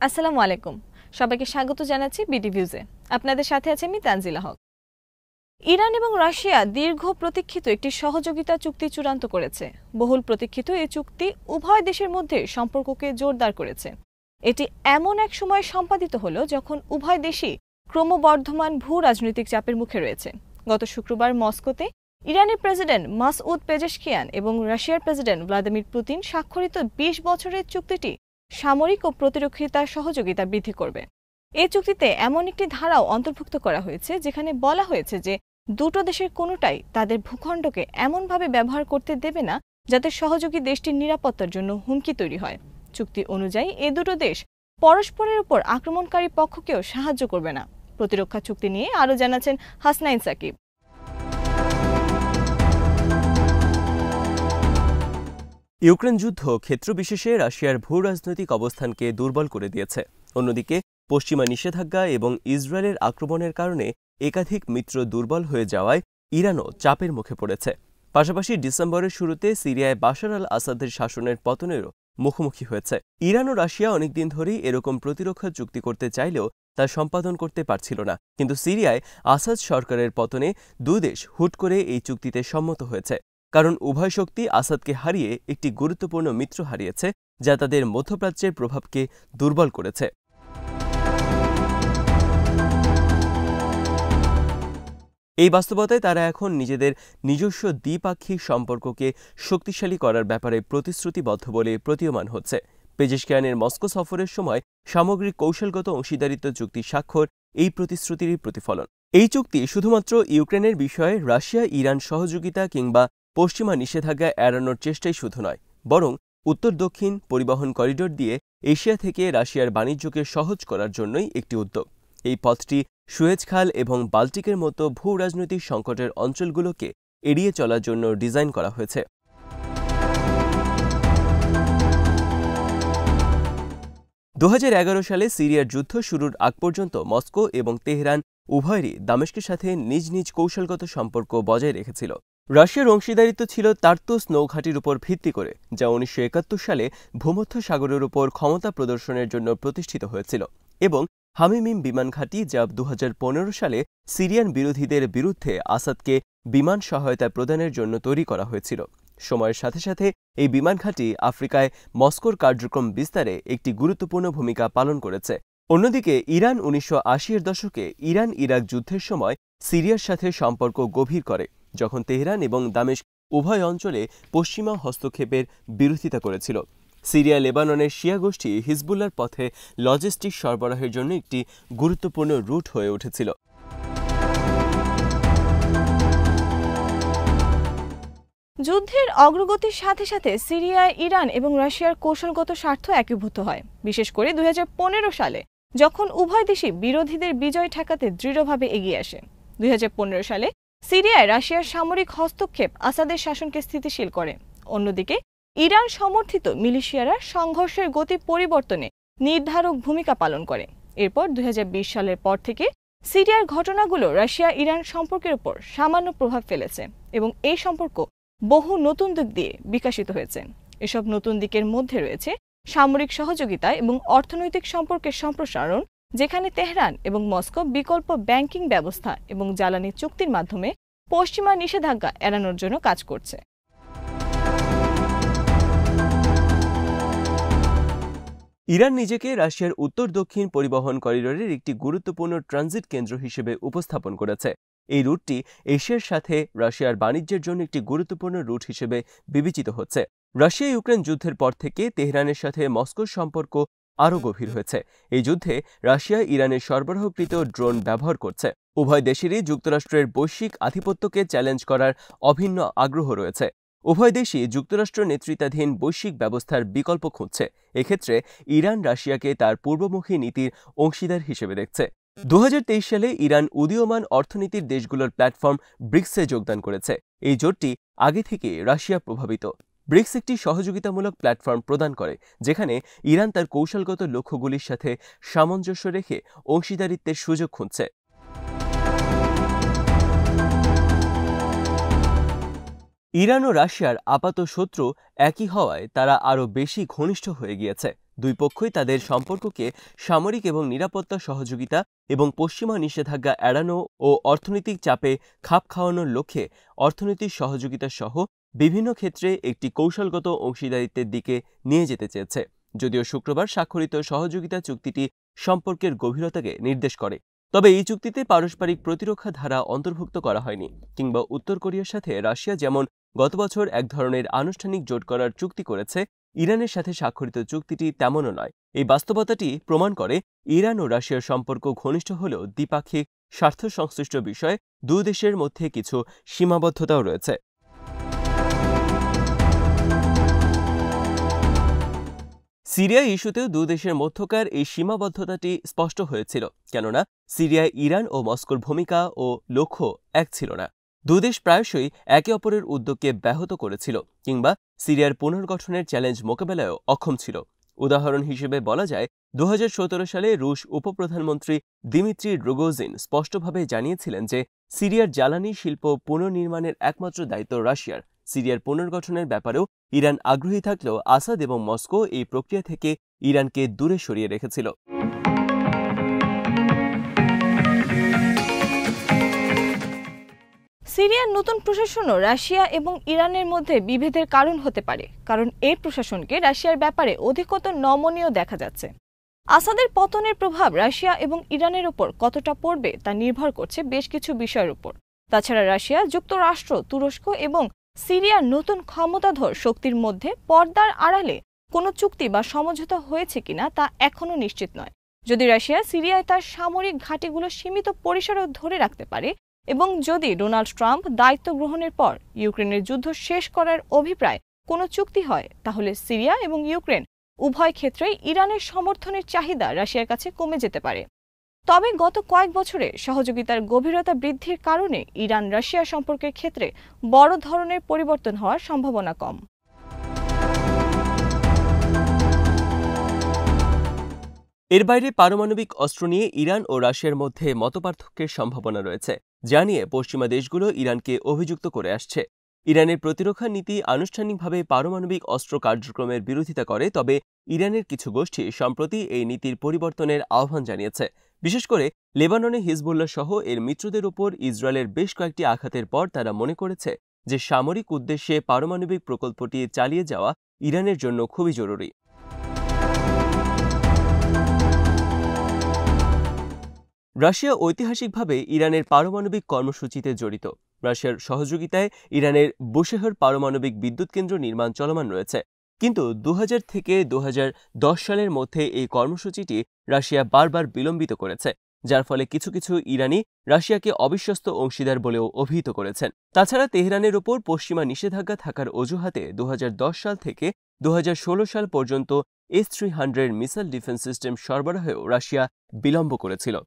আসসালামু আলাইকুম। সবাইকে স্বাগত জানাচ্ছি বিডি ভিউজে। আপনাদের সাথে আছে আমি তানজিলা হক। ইরান এবং রাশিয়া দীর্ঘ প্রতীক্ষিত একটি সহযোগিতা চুক্তি চূড়ান্ত করেছে। বহুল প্রতীক্ষিত এই চুক্তি উভয় দেশের মধ্যে সম্পর্ককে জোরদার করেছে। এটি এমন এক সময় সম্পাদিত হলো যখন উভয় দেশই ক্রমবর্ধমান ভূ রাজনৈতিক চাপের মুখে রয়েছে। গত শুক্রবার মস্কোতে ইরানের প্রেসিডেন্ট মাসউদ পেজেশকিয়ান এবং রাশিয়ার প্রেসিডেন্ট ভ্লাদিমির পুতিন স্বাক্ষরিত ২০ বছরের চুক্তিটি সামরিক ও প্রতিরক্ষিতা সহযোগিতা বৃদ্ধি করবে। এই চুক্তিতে এমন একটি ধারাও অন্তর্ভুক্ত করা হয়েছে যেখানে বলা হয়েছে যে দুটো দেশের কোনোটাই তাদের ভূখণ্ডকে এমনভাবে ব্যবহার করতে দেবে না যাতে সহযোগী দেশটির নিরাপত্তার জন্য হুমকি তৈরি হয়। চুক্তি অনুযায়ী এই দুটো দেশ পরস্পরের উপর আক্রমণকারী পক্ষকেও সাহায্য করবে না। প্রতিরক্ষা চুক্তি নিয়ে আরও জানাচ্ছেন হাসনাইন সাকিব। ইউক্রেন যুদ্ধ ক্ষেত্রবিশেষে রাশিয়ার ভূ রাজনৈতিক অবস্থানকে দুর্বল করে দিয়েছে। অন্যদিকে পশ্চিমা নিষেধাজ্ঞা এবং ইসরায়েলের আক্রমণের কারণে একাধিক মিত্র দুর্বল হয়ে যাওয়ায় ইরানও চাপের মুখে পড়েছে। পাশাপাশি ডিসেম্বরের শুরুতে সিরিয়ায় বাশার আল আসাদের শাসনের পতনেরও মুখোমুখি হয়েছে। ইরান ও রাশিয়া অনেকদিন ধরেই এরকম প্রতিরক্ষা চুক্তি করতে চাইলেও তা সম্পাদন করতে পারছিল না, কিন্তু সিরিয়ায় আসাদ সরকারের পতনে দুই দেশ হুট করে এই চুক্তিতে সম্মত হয়েছে। কারণ উভয় শক্তি আসাদকে হারিয়ে একটি গুরুত্বপূর্ণ মিত্র হারিয়েছে, যা তাদের মধ্যপ্রাচ্যের প্রভাবকে দুর্বল করেছে। এই বাস্তবতায় তারা এখন নিজেদের নিজস্ব দ্বিপাক্ষিক সম্পর্ককে শক্তিশালী করার ব্যাপারে প্রতিশ্রুতিবদ্ধ বলে প্রতীয়মান হচ্ছে। পেজেশকিয়ানের মস্কো সফরের সময় সামগ্রিক কৌশলগত অংশীদারিত্ব চুক্তি স্বাক্ষর এই প্রতিশ্রুতিরই প্রতিফলন। এই চুক্তি শুধুমাত্র ইউক্রেনের বিষয়ে রাশিয়া ইরান সহযোগিতা কিংবা পশ্চিমা নিষেধাজ্ঞা এড়ানোর চেষ্টাই শুধু নয়, বরং উত্তর দক্ষিণ পরিবহন করিডোর দিয়ে এশিয়া থেকে রাশিয়ার বাণিজ্যকে সহজ করার জন্যই একটি উদ্যোগ। এই পথটি সুয়েজ খাল এবং বাল্টিকের মতো ভূ রাজনৈতিক সংকটের অঞ্চলগুলোকে এড়িয়ে চলার জন্য ডিজাইন করা হয়েছে। ২০১১ সালে সিরিয়ার যুদ্ধ শুরুর আগ পর্যন্ত মস্কো এবং তেহরান উভয়েরই দামেস্কের সাথে নিজ নিজ কৌশলগত সম্পর্ক বজায় রেখেছিল। রাশিয়ার অংশীদারিত্ব ছিল তার্তুস নৌঘাঁটির উপর ভিত্তি করে, যা ১৯৭১ সালে ভূমধ্য সাগরের উপর ক্ষমতা প্রদর্শনের জন্য প্রতিষ্ঠিত হয়েছিল, এবং হামিমিম বিমান ঘাঁটি, যা ২০১৫ সালে সিরিয়ান বিরোধীদের বিরুদ্ধে আসাদকে বিমান সহায়তা প্রদানের জন্য তৈরি করা হয়েছিল। সময়ের সাথে সাথে এই বিমান ঘাঁটি আফ্রিকায় মস্কোর কার্যক্রম বিস্তারে একটি গুরুত্বপূর্ণ ভূমিকা পালন করেছে। অন্যদিকে ইরান ১৯৮০-এর দশকে ইরান ইরাক যুদ্ধের সময় সিরিয়ার সাথে সম্পর্ক গভীর করে, যখন তেহরান এবং দামেস্ক উভয় অঞ্চলে পশ্চিমা হস্তক্ষেপের বিরোধিতা করেছিল। সিরিয়া লেবাননের শিয়া গোষ্ঠী হিজবুল্লাহর পথে লজিস্টিক সরবরাহের জন্য একটি গুরুত্বপূর্ণ রুট হয়ে উঠেছিল। যুদ্ধের অগ্রগতির সাথে সাথে সিরিয়ায় ইরান এবং রাশিয়ার কৌশলগত স্বার্থ একীভূত হয়, বিশেষ করে ২০১৫ সালে যখন উভয় দেশই বিরোধীদের বিজয় ঠেকাতে দৃঢ়ভাবে এগিয়ে আসে। ২০১৫ সালে সিরিয়ায় রাশিয়ার সামরিক হস্তক্ষেপ আসাদের শাসনকে স্থিতিশীল করে। অন্যদিকে ইরান সমর্থিত মিলিশিয়ারা সংঘর্ষের গতি পরিবর্তনে নির্ধারক ভূমিকা পালন করে। এরপর ২০২০ সালের পর থেকে সিরিয়ার ঘটনাগুলো রাশিয়া ইরান সম্পর্কের উপর সামান্য প্রভাব ফেলেছে, এবং এই সম্পর্ক বহু নতুন দিক দিয়ে বিকশিত হয়েছে। এসব নতুন দিকের মধ্যে রয়েছে সামরিক সহযোগিতা এবং অর্থনৈতিক সম্পর্কের সম্প্রসারণ, যেখানে তেহরান এবং মস্কো বিকল্প ব্যাংকিং ব্যবস্থা এবং জ্বালানি চুক্তির মাধ্যমে পশ্চিমা নিষেধাজ্ঞা এড়ানোর জন্য কাজ করছে। ইরান নিজেকে রাশিয়ার উত্তর দক্ষিণ পরিবহন করিডোরের একটি গুরুত্বপূর্ণ ট্রানজিট কেন্দ্র হিসেবে উপস্থাপন করেছে। এই রুটটি এশিয়ার সাথে রাশিয়ার বাণিজ্যের জন্য একটি গুরুত্বপূর্ণ রুট হিসেবে বিবেচিত হচ্ছে। রাশিয়া ইউক্রেন যুদ্ধের পর থেকে তেহরানের সাথে মস্কোর সম্পর্ক আরও গভীর হয়েছে। এই যুদ্ধে রাশিয়া ইরানের সরবরাহকৃত ড্রোন ব্যবহার করছে। উভয় দেশেরই যুক্তরাষ্ট্রের বৈশ্বিক আধিপত্যকে চ্যালেঞ্জ করার অভিন্ন আগ্রহ রয়েছে। উভয় দেশই যুক্তরাষ্ট্র নেতৃত্বাধীন বৈশ্বিক ব্যবস্থার বিকল্প খুঁজছে। এক্ষেত্রে ইরান রাশিয়াকে তার পূর্বমুখী নীতির অংশীদার হিসেবে দেখছে। ২০২৩ সালে ইরান উদীয়মান অর্থনীতির দেশগুলোর প্ল্যাটফর্ম ব্রিক্সে যোগদান করেছে। এই জোটটি আগে থেকে রাশিয়া প্রভাবিত। ব্রিক্স একটি সহযোগিতামূলক প্ল্যাটফর্ম প্রদান করে, যেখানে ইরান তার কৌশলগত লক্ষ্যগুলির সাথে সামঞ্জস্য রেখে অংশীদারিত্বের সুযোগ খুঁজছে। ইরান ও রাশিয়ার আপাত শত্রু একই হওয়ায় তারা আরও বেশি ঘনিষ্ঠ হয়ে গিয়েছে। দুই পক্ষই তাদের সম্পর্ককে সামরিক এবং নিরাপত্তা সহযোগিতা এবং পশ্চিমা নিষেধাজ্ঞা এড়ানো ও অর্থনৈতিক চাপে খাপ খাওয়ানোর লক্ষ্যে অর্থনৈতিক সহযোগিতা সহ বিভিন্ন ক্ষেত্রে একটি কৌশলগত অংশীদারিত্বের দিকে নিয়ে যেতে চেয়েছে, যদিও শুক্রবার স্বাক্ষরিত সহযোগিতা চুক্তিটি সম্পর্কের গভীরতাকে নির্দেশ করে। তবে এই চুক্তিতে পারস্পরিক প্রতিরক্ষা ধারা অন্তর্ভুক্ত করা হয়নি, কিংবা উত্তর কোরিয়ার সাথে রাশিয়া যেমন গত বছর এক ধরনের আনুষ্ঠানিক জোট করার চুক্তি করেছে, ইরানের সাথে স্বাক্ষরিত চুক্তিটি তেমনও নয়। এই বাস্তবতাটি প্রমাণ করে ইরান ও রাশিয়ার সম্পর্ক ঘনিষ্ঠ হলেও দ্বিপাক্ষিক স্বার্থ সংশ্লিষ্ট বিষয়ে দুই দেশের মধ্যে কিছু সীমাবদ্ধতাও রয়েছে। সিরিয়া ইস্যুতেও দুই দেশের মধ্যকার এই সীমাবদ্ধতাটি স্পষ্ট হয়েছিল, কেননা সিরিয়ায় ইরান ও মস্কোর ভূমিকা ও লক্ষ্য এক ছিল না। দুই দেশ প্রায়শই একে অপরের উদ্যোগকে ব্যাহত করেছিল, কিংবা সিরিয়ার পুনর্গঠনের চ্যালেঞ্জ মোকাবেলায়ও অক্ষম ছিল। উদাহরণ হিসেবে বলা যায়, 2017 সালে রুশ উপপ্রধানমন্ত্রী দিমিত্রি রোগোজিন স্পষ্টভাবে জানিয়েছিলেন যে সিরিয়ার জ্বালানি শিল্প পুনর্নির্মাণের একমাত্র দায়িত্ব রাশিয়ার। সিরিয়ার পুনর্গঠনের ব্যাপারেও ইরান আগ্রহী থাকলেও আসাদ এবং মস্কো এই প্রক্রিয়া থেকে ইরানকে দূরে সরিয়ে রেখেছিল। সিরিয়ার নতুন প্রশাসনও রাশিয়া এবং ইরানের মধ্যে বিভেদের কারণ হতে পারে, কারণ এই প্রশাসনকে রাশিয়ার ব্যাপারে অধিকতর নমনীয় দেখা যাচ্ছে। আসাদের পতনের প্রভাব রাশিয়া এবং ইরানের উপর কতটা পড়বে তা নির্ভর করছে বেশ কিছু বিষয়ের উপর। তাছাড়া রাশিয়া, যুক্তরাষ্ট্র, তুরস্ক এবং সিরিয়ার নতুন ক্ষমতাধর শক্তির মধ্যে পর্দার আড়ালে কোনো চুক্তি বা সমঝোতা হয়েছে কিনা তা এখনও নিশ্চিত নয়। যদি রাশিয়া সিরিয়ায় তার সামরিক ঘাঁটিগুলো সীমিত পরিসরেও ধরে রাখতে পারে এবং যদি ডোনাল্ড ট্রাম্প দায়িত্ব গ্রহণের পর ইউক্রেনের যুদ্ধ শেষ করার অভিপ্রায় কোনো চুক্তি হয়, তাহলে সিরিয়া এবং ইউক্রেন উভয় ক্ষেত্রেই ইরানের সমর্থনের চাহিদা রাশিয়ার কাছে কমে যেতে পারে। তবে গত কয়েক বছরে সহযোগিতার গভীরতা বৃদ্ধির কারণে ইরান রাশিয়া সম্পর্কের ক্ষেত্রে বড় ধরনের পরিবর্তন হওয়ার সম্ভাবনা কম। এর বাইরে পারমাণবিক অস্ত্র নিয়ে ইরান ও রাশিয়ার মধ্যে মতপার্থক্যের সম্ভাবনা রয়েছে, যা নিয়ে পশ্চিমা দেশগুলো ইরানকে অভিযুক্ত করে আসছে। ইরানের প্রতিরক্ষা নীতি আনুষ্ঠানিকভাবে পারমাণবিক অস্ত্র কার্যক্রমের বিরোধিতা করে, তবে ইরানের কিছু গোষ্ঠী সম্প্রতি এই নীতির পরিবর্তনের আহ্বান জানিয়েছে। বিশেষ করে লেবাননে হিজবুল্লাহ সহ এর মিত্রদের উপর ইসরায়েলের বেশ কয়েকটি আঘাতের পর তারা মনে করেছে যে সামরিক উদ্দেশ্যে পারমাণবিক প্রকল্পটি চালিয়ে যাওয়া ইরানের জন্য খুবই জরুরি। রাশিয়া ঐতিহাসিকভাবে ইরানের পারমাণবিক কর্মসূচিতে জড়িত। রাশিয়ার সহযোগিতায় ইরানের বুশেহর পারমাণবিক বিদ্যুৎ কেন্দ্র নির্মাণ চলমান রয়েছে, কিন্তু 2000 থেকে 2010 সালের মধ্যে এই কর্মসূচিটি রাশিয়া বারবার বিলম্বিত করেছে, যার ফলে কিছু কিছু ইরানি রাশিয়াকে অবিশ্বস্ত অংশীদার বলেও অভিহিত করেছেন। তাছাড়া তেহরানের উপর পশ্চিমা নিষেধাজ্ঞা থাকার অজুহাতে 2010 সাল থেকে 2016 সাল পর্যন্ত S-300 মিসাইল ডিফেন্স সিস্টেম সরবরাহেও রাশিয়া বিলম্ব করেছিল।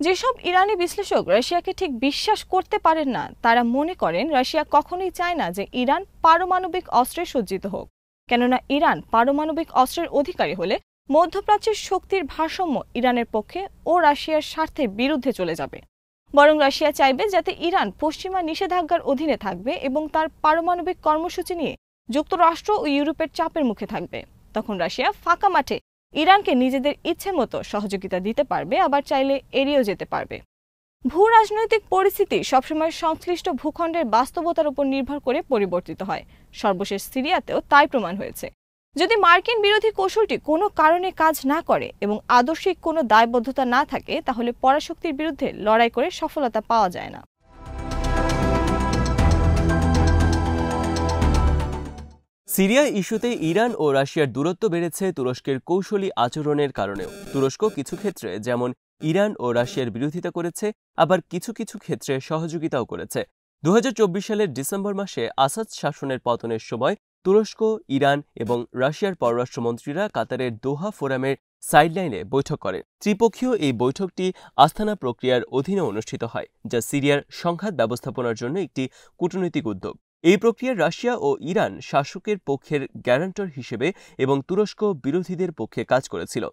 যেসব ইরানি বিশ্লেষক রাশিয়াকে ঠিক বিশ্বাস করতে পারেন না, তারা মনে করেন রাশিয়া কখনোই চায় না যে ইরান পারমাণবিক অস্ত্রে সজ্জিত হোক, কেননা ইরান পারমাণবিক অস্ত্রের অধিকারী হলে মধ্যপ্রাচ্যের শক্তির ভারসাম্য ইরানের পক্ষে ও রাশিয়ার স্বার্থের বিরুদ্ধে চলে যাবে। বরং রাশিয়া চাইবে যাতে ইরান পশ্চিমা নিষেধাজ্ঞার অধীনে থাকবে এবং তার পারমাণবিক কর্মসূচি নিয়ে যুক্তরাষ্ট্র ও ইউরোপের চাপের মুখে থাকবে। তখন রাশিয়া ফাঁকা মাঠে ইরানকে নিজেদের ইচ্ছে মতো সহযোগিতা দিতে পারবে, আবার চাইলে এড়িয়েও যেতে পারবে। ভূ রাজনৈতিক পরিস্থিতি সবসময় সংশ্লিষ্ট ভূখণ্ডের বাস্তবতার উপর নির্ভর করে পরিবর্তিত হয়। সর্বশেষ সিরিয়াতেও তাই প্রমাণ হয়েছে। যদি মার্কিন বিরোধী কৌশলটি কোনো কারণে কাজ না করে এবং আদর্শিক কোনো দায়বদ্ধতা না থাকে, তাহলে পরাশক্তির বিরুদ্ধে লড়াই করে সফলতা পাওয়া যায় না। সিরিয়া ইস্যুতে ইরান ও রাশিয়ার দূরত্ব বেড়েছে তুরস্কের কৌশলী আচরণের কারণেও। তুরস্ক কিছু ক্ষেত্রে যেমন ইরান ও রাশিয়ার বিরোধিতা করেছে, আবার কিছু কিছু ক্ষেত্রে সহযোগিতাও করেছে। 2024 সালের ডিসেম্বর মাসে আসাদ শাসনের পতনের সময় তুরস্ক, ইরান এবং রাশিয়ার পররাষ্ট্রমন্ত্রীরা কাতারের দোহা ফোরামের সাইডলাইনে বৈঠক করেন। ত্রিপক্ষীয় এই বৈঠকটি আস্তানা প্রক্রিয়ার অধীনে অনুষ্ঠিত হয়, যা সিরিয়ার সংঘাত ব্যবস্থাপনার জন্য একটি কূটনৈতিক উদ্যোগ। এই প্রক্রিয়ায় রাশিয়া ও ইরান শাসকের পক্ষের গ্যারান্টর হিসেবে এবং তুরস্ক বিরোধীদের পক্ষে কাজ করেছিল।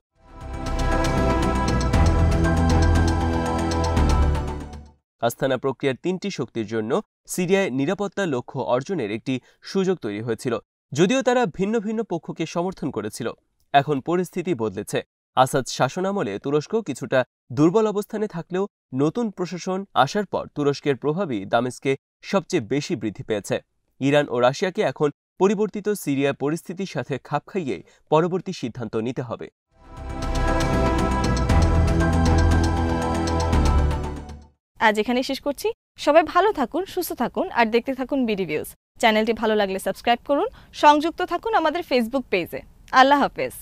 আস্তানা প্রক্রিয়ার 3টি শক্তির জন্য সিরিয়ায় নিরাপত্তা লক্ষ্য অর্জনের একটি সুযোগ তৈরি হয়েছিল, যদিও তারা ভিন্ন ভিন্ন পক্ষকে সমর্থন করেছিল। এখন পরিস্থিতি বদলেছে। আসাদ শাসনামলে তুরস্ক কিছুটা দুর্বল অবস্থানে থাকলেও নতুন প্রশাসন আসার পর তুরস্কের প্রভাবই দামেস্কে সবচেয়ে বেশি বৃদ্ধি পেয়েছে। ইরান ও রাশিয়াকে এখন পরিবর্তিত সিরিয়া পরিস্থিতির সাথে খাপ খাইয়ে পরবর্তী সিদ্ধান্ত নিতে হবে। আজ এখানেই শেষ করছি। সবাই ভালো থাকুন, সুস্থ থাকুন আর দেখতে থাকুন বিডি ভিউজ। চ্যানেলটি ভালো লাগলে সাবস্ক্রাইব করুন, সংযুক্ত থাকুন আমাদের ফেসবুক পেজে। আল্লাহ হাফেজ।